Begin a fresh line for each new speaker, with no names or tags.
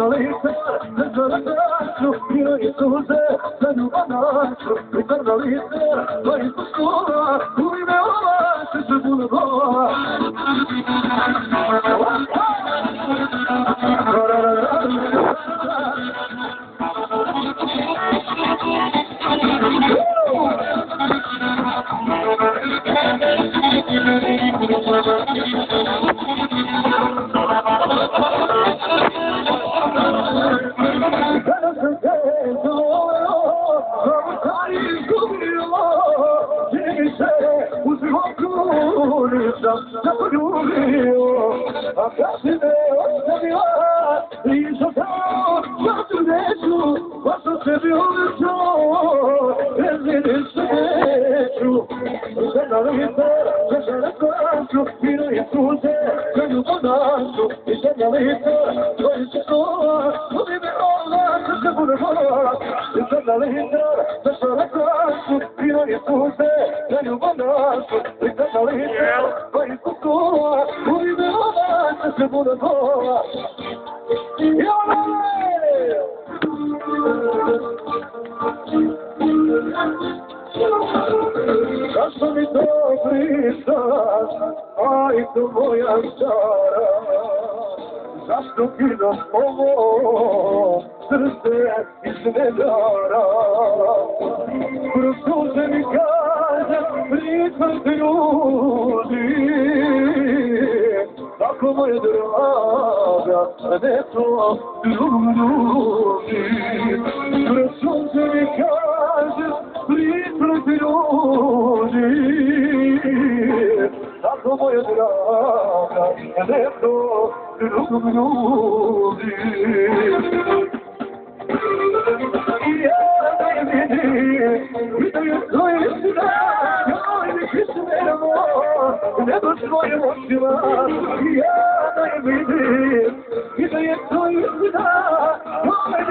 na lice, ne zaradaću, bio je suze, za ljubanaću, pritar na lice, pa ispod škola, u ime ova, se se bude bola. Kada sam te zoveo, kao taj izgubio, čini mi se u životu nisam zapoljubio, a kad si me ostavila, nisam dao svaku neću, pa sam sebi obećao, rezini se neću. Za lice, za reklamu, vino je suze, za ljubanaću, i za lice, tvoje se kola, ubi me ova, da se bude bola. Za lice, za reklamu, vino je suze, za ljubanaću, i za lice, tvoje se kola, ubi me ova, da se bude bola. Zašto mi to pričaš, majko moja stara? Zašto kidaš ovo srce iz nedara? Kroz suze mi kaže, prihvati ljudi. Tako moja draga, ne to ljudi. Kroz suze mi kaže, prihvati ljudi. Tako moja draga, ne to ljudi. Ja da je vidim, vidim tvoje sina, joj mi pismeno, nebo svojim očima. Ja da je vidim, vidim tvoje sina, joj mi